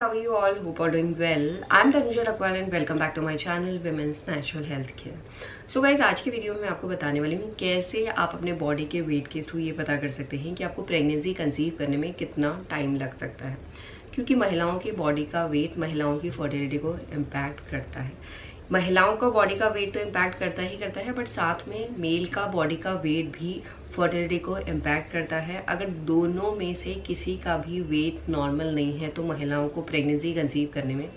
How are you all? Hope all doing well. I'm Tanuja Takwal and welcome back to my channel Women's Natural Health Care. So guys, आज के video में मैं आपको बताने वाली हूँ कैसे आप अपने बॉडी के वेट के थ्रू ये पता कर सकते हैं कि आपको प्रेगनेंसी कंसीव करने में कितना टाइम लग सकता है, क्योंकि महिलाओं की बॉडी का वेट महिलाओं की फर्टिलिटी को इम्पैक्ट करता है। महिलाओं का बॉडी का वेट तो इम्पैक्ट करता है, बट साथ में मेल का बॉडी का वेट भी फर्टिलिटी को इम्पैक्ट करता है। अगर दोनों में से किसी का भी वेट नॉर्मल नहीं है तो महिलाओं को प्रेगनेंसी कंसीव करने में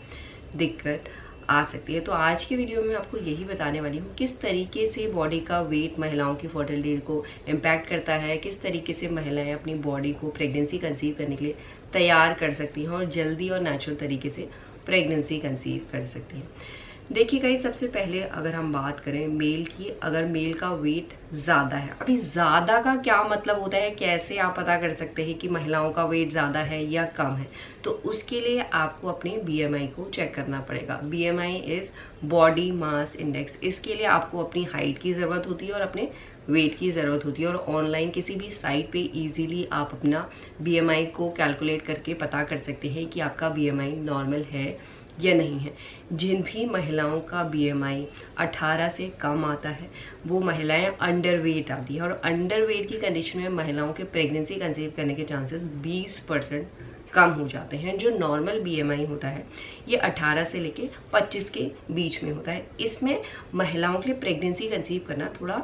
दिक्कत आ सकती है। तो आज के वीडियो में आपको यही बताने वाली हूँ किस तरीके से बॉडी का वेट महिलाओं की फर्टिलिटी को इम्पैक्ट करता है, किस तरीके से महिलाएं अपनी बॉडी को प्रेगनेंसी कंसीव करने के लिए तैयार कर सकती हैं और जल्दी और नेचुरल तरीके से प्रेगनेंसी कंसीव कर सकती हैं। देखिए गाइस, सबसे पहले अगर हम बात करें मेल की, अगर मेल का वेट ज्यादा है, अभी ज्यादा का क्या मतलब होता है, कैसे आप पता कर सकते हैं कि महिलाओं का वेट ज्यादा है या कम है, तो उसके लिए आपको अपने बीएमआई को चेक करना पड़ेगा। BMI is body mass index. इसके लिए आपको अपनी हाइट की जरूरत होती है और अपने वेट की जरूरत होती है, और ऑनलाइन किसी भी साइट पे इजीली आप अपना बीएमआई को कैलकुलेट करके पता कर सकते हैं कि आपका बीएमआई नॉर्मल है या नहीं है। जिन भी महिलाओं का बीएमआई 18 से कम आता है वो महिलाएं अंडरवेट आती है, और अंडरवेट की कंडीशन में महिलाओं के प्रेगनेंसी कंसीव करने के चांसेस 20% कम हो जाते हैं। जो नॉर्मल बीएमआई होता है ये 18 से लेके 25 के बीच में होता है। इसमें महिलाओं के लिए प्रेगनेंसी कंसीव करना थोड़ा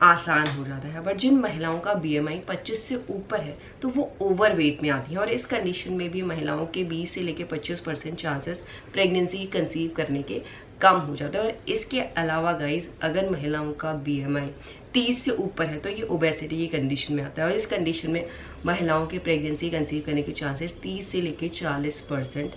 आसान हो जाता है, बट जिन महिलाओं का बीएमआई 25 से ऊपर है तो वो ओवरवेट में आती हैं, और इस कंडीशन में भी महिलाओं के 20 से लेकर 25% चांसेस प्रेगनेंसी कंसीव करने के कम हो जाते हैं। और इसके अलावा गाइज, अगर महिलाओं का बीएमआई 30 से ऊपर है तो ये ओबेसिटी की कंडीशन में आता है, और इस कंडीशन में महिलाओं के प्रेगनेंसी कंसीव करने के चांसेस 30 से लेकर 40%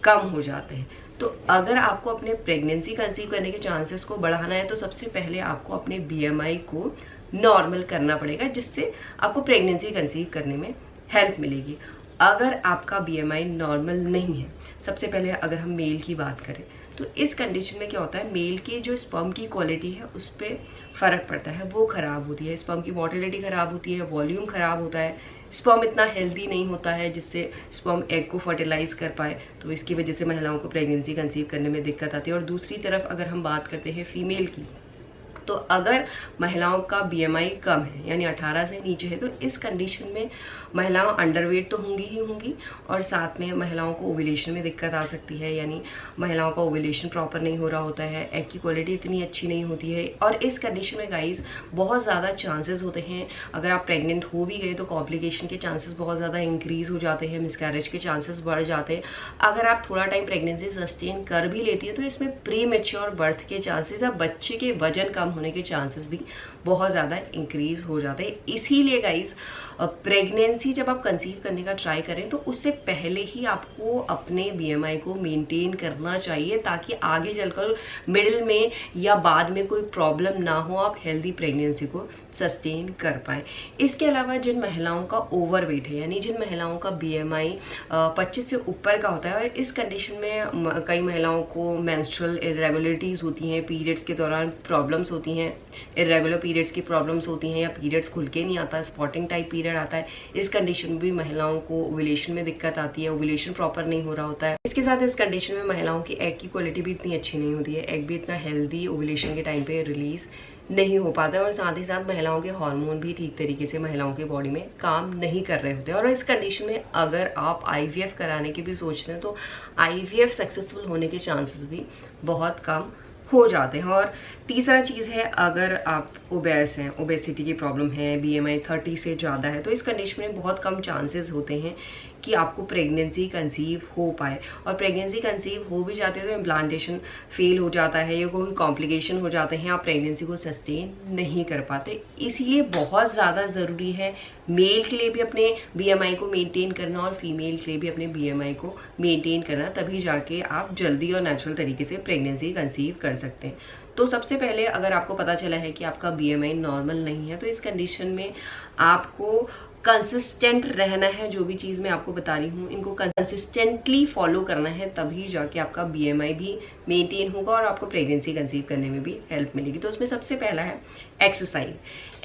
कम हो जाते हैं। तो अगर आपको अपने प्रेगनेंसी कंसीव करने के चांसेस को बढ़ाना है तो सबसे पहले आपको अपने बीएमआई को नॉर्मल करना पड़ेगा, जिससे आपको प्रेगनेंसी कंसीव करने में हेल्प मिलेगी। अगर आपका बीएमआई नॉर्मल नहीं है, सबसे पहले अगर हम मेल की बात करें तो इस कंडीशन में क्या होता है, मेल की जो स्पर्म की क्वालिटी है उस पर फर्क पड़ता है, वो खराब होती है। स्पर्म की मोटिलिटी खराब होती है, वॉल्यूम खराब होता है, स्पर्म इतना हेल्दी नहीं होता है जिससे स्पर्म एग को फर्टिलाइज कर पाए, तो इसकी वजह से महिलाओं को प्रेगनेंसी कंसीव करने में दिक्कत आती है। और दूसरी तरफ अगर हम बात करते हैं फीमेल की, तो अगर महिलाओं का बीएमआई कम है यानी 18 से नीचे है तो इस कंडीशन में महिलाओं अंडरवेट तो होंगी ही होंगी, और साथ में महिलाओं को ओव्यूलेशन में दिक्कत आ सकती है, यानी महिलाओं का ओव्यूलेशन प्रॉपर नहीं हो रहा होता है, एग की क्वालिटी इतनी अच्छी नहीं होती है। और इस कंडीशन में गाइज बहुत ज़्यादा चांसेस होते हैं, अगर आप प्रेग्नेंट हो भी गए तो कॉम्प्लिकेशन के चांसेस बहुत ज़्यादा इंक्रीज हो जाते हैं, मिसकैरेज के चांसेस बढ़ जाते हैं। अगर आप थोड़ा टाइम प्रेगनेंसी सस्टेन कर भी लेती है तो इसमें प्री मैच्योर बर्थ के चांसेस या बच्चे के वजन कम होने के चांसेस भी बहुत ज्यादा इंक्रीज हो जाते हैं। इसीलिए गाइज प्रेगनेंसी जब आप कंसीव करने का ट्राई करें तो उससे पहले ही आपको अपने बीएमआई को मेंटेन करना चाहिए, ताकि आगे चलकर मिडिल में या बाद में कोई प्रॉब्लम ना हो, आप हेल्दी प्रेगनेंसी को सस्टेन कर पाए। इसके अलावा जिन महिलाओं का ओवरवेट है, यानी जिन महिलाओं का बीएमआई 25 से ऊपर का होता है, और इस कंडीशन में कई महिलाओं को मेंस्ट्रुअल इरेगुलरिटीज होती हैं, पीरियड्स के दौरान प्रॉब्लम्स होती हैं, इरेगुलर पीरियड्स की प्रॉब्लम्स होती हैं, या पीरियड्स खुल के नहीं आता, स्पॉटिंग टाइप पीरियड आता है। इस कंडीशन में भी महिलाओं को ओव्यूलेशन में दिक्कत आती है, ओव्यूलेशन प्रॉपर नहीं हो रहा होता है। इसके साथ इस कंडीशन में महिलाओं की एग की क्वालिटी भी इतनी अच्छी नहीं होती है, एग भी इतना हेल्दी ओव्यूलेशन के टाइम पे रिलीज नहीं हो पाता है, और साथ ही साथ महिलाओं के हार्मोन भी ठीक तरीके से महिलाओं के बॉडी में काम नहीं कर रहे होते हैं। और इस कंडीशन में अगर आप आईवीएफ कराने की भी सोचते हैं तो आईवीएफ सक्सेसफुल होने के चांसेस भी बहुत कम हो जाते हैं। और तीसरा चीज है, अगर आप ओबेस हैं, ओबेसिटी की प्रॉब्लम है, बीएमआई 30 से ज्यादा है, तो इस कंडीशन में बहुत कम चांसेस होते हैं कि आपको प्रेगनेंसी कंसीव हो पाए, और प्रेगनेंसी कंसीव हो भी जाती है तो इम्प्लांटेशन फेल हो जाता है या कोई कॉम्प्लिकेशन हो जाते हैं, आप प्रेगनेंसी को सस्टेन नहीं कर पाते। इसीलिए बहुत ज़्यादा ज़रूरी है मेल के लिए भी अपने बीएमआई को मेंटेन करना और फीमेल के लिए भी अपने बीएमआई को मेंटेन करना, तभी जाके आप जल्दी और नेचुरल तरीके से प्रेगनेंसी कंसीव कर सकते हैं। तो सबसे पहले अगर आपको पता चला है कि आपका बीएमआई नॉर्मल नहीं है तो इस कंडीशन में आपको कंसिस्टेंट रहना है। जो भी चीज मैं आपको बता रही हूँ इनको कंसिस्टेंटली फॉलो करना है, तभी जाके आपका बीएमआई भी मेंटेन होगा और आपको प्रेगनेंसी कंसीव करने में भी हेल्प मिलेगी। तो उसमें सबसे पहला है एक्सरसाइज।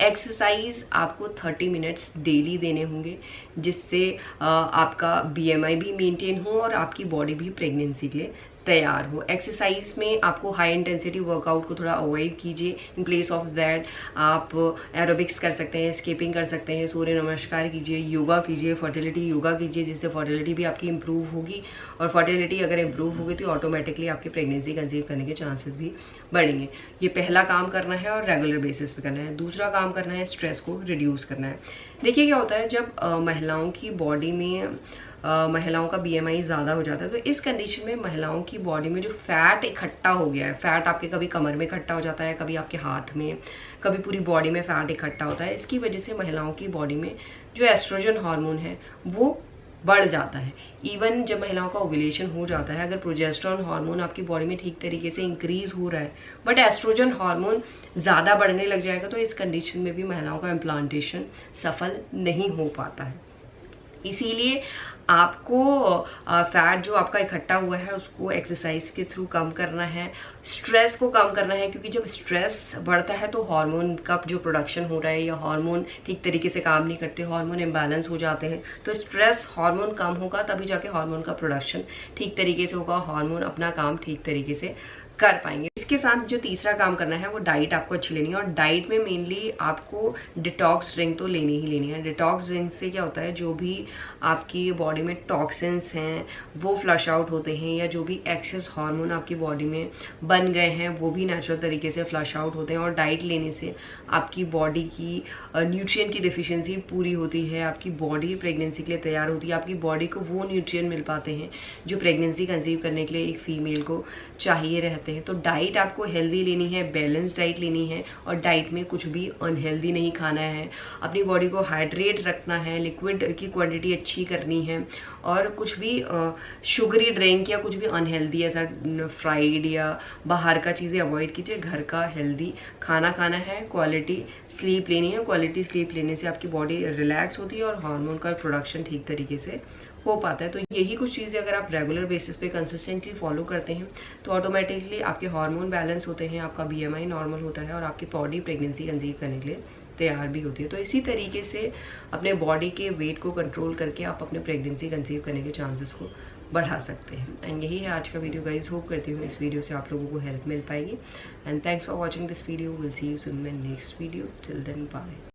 एक्सरसाइज आपको 30 मिनट्स डेली देने होंगे, जिससे आपका BMI भी मेंटेन हो और आपकी बॉडी भी प्रेगनेंसी के लिए तैयार हो। एक्सरसाइज में आपको हाई इंटेंसिटी वर्कआउट को थोड़ा अवॉइड कीजिए। इन प्लेस ऑफ दैट आप एरोबिक्स कर सकते हैं, स्किपिंग कर सकते हैं, सूर्य नमस्कार कीजिए, योगा कीजिए, फर्टिलिटी योगा कीजिए, जिससे फर्टिलिटी भी आपकी इंप्रूव होगी। और फर्टिलिटी अगर इंप्रूव होगी तो ऑटोमेटिकली आपकी प्रेगनेंसी कंसीव करने के चांसेस भी बढ़ेंगे। ये पहला काम करना है और रेगुलर बेसिस पे करना है। दूसरा काम करना है स्ट्रेस को रिड्यूस करना है। देखिए क्या होता है, जब महिलाओं की बॉडी में महिलाओं का BMI ज़्यादा हो जाता है, तो इस कंडीशन में महिलाओं की बॉडी में जो फैट इकट्ठा हो गया है, फैट आपके कभी कमर में इकट्ठा हो जाता है, कभी आपके हाथ में, कभी पूरी बॉडी में फैट इकट्ठा होता है। इसकी वजह से महिलाओं की बॉडी में जो एस्ट्रोजन हार्मोन है वो बढ़ जाता है। इवन जब महिलाओं का ओव्यूलेशन हो जाता है, अगर प्रोजेस्टेरोन हार्मोन आपकी बॉडी में ठीक तरीके से इंक्रीज हो रहा है बट एस्ट्रोजन हार्मोन ज्यादा बढ़ने लग जाएगा, तो इस कंडीशन में भी महिलाओं का इम्प्लांटेशन सफल नहीं हो पाता है। इसीलिए आपको फैट जो आपका इकट्ठा हुआ है उसको एक्सरसाइज के थ्रू कम करना है, स्ट्रेस को कम करना है, क्योंकि जब स्ट्रेस बढ़ता है तो हार्मोन का जो प्रोडक्शन हो रहा है या हार्मोन ठीक तरीके से काम नहीं करते, हार्मोन इम्बैलेंस हो जाते हैं। तो स्ट्रेस हार्मोन कम होगा तभी जाके हार्मोन का प्रोडक्शन ठीक तरीके से होगा, हार्मोन अपना काम ठीक तरीके से कर पाएंगे। इसके साथ जो तीसरा काम करना है वो डाइट आपको अच्छी लेनी है, और डाइट में मेनली आपको डिटॉक्स ड्रिंक तो लेनी ही लेनी है। डिटॉक्स ड्रिंक से क्या होता है, जो भी आपकी बॉडी में टॉक्सिन्स हैं वो फ्लश आउट होते हैं, या जो भी एक्सेस हार्मोन आपकी बॉडी में बन गए हैं वो भी नेचुरल तरीके से फ्लश आउट होते हैं। और डाइट लेने से आपकी बॉडी की न्यूट्रिएंट की डिफिशियंसी पूरी होती है, आपकी बॉडी प्रेगनेंसी के लिए तैयार होती है, आपकी बॉडी को वो न्यूट्रिएंट मिल पाते हैं जो प्रेगनेंसी कंसीव करने के लिए एक फीमेल को चाहिए रहते हैं। तो डाइट आपको हेल्दी लेनी है, बैलेंस डाइट लेनी है, और डाइट में कुछ भी अनहेल्दी नहीं खाना है। अपनी बॉडी को हाइड्रेट रखना है, लिक्विड की क्वांटिटी अच्छी करनी है, और कुछ भी शुगरी ड्रिंक या कुछ भी अनहेल्दी ऐसा फ्राइड या बाहर का चीज़ें अवॉइड कीजिए। घर का हेल्दी खाना खाना है, क्वालिटी स्लीप लेनी है। क्वालिटी स्लीप लेने से आपकी बॉडी रिलैक्स होती है और हार्मोन का प्रोडक्शन ठीक तरीके से हो पाता है। तो यही कुछ चीज़ें अगर आप रेगुलर बेसिस पे कंसिस्टेंटली फॉलो करते हैं तो ऑटोमेटिकली आपके हार्मोन बैलेंस होते हैं, आपका BMI नॉर्मल होता है और आपकी बॉडी प्रेगनेंसी कंसीव करने के लिए तैयार भी होती है। तो इसी तरीके से अपने बॉडी के वेट को कंट्रोल करके आप अपने प्रेगनेंसी कंसीव करने के चांसेस को बढ़ा सकते हैं। एंड यही है आज का वीडियो गाइस। होप करती हूँ इस वीडियो से आप लोगों को हेल्प मिल पाएगी। And thanks for watching this video. Will see you soon in my next video. Till then bye.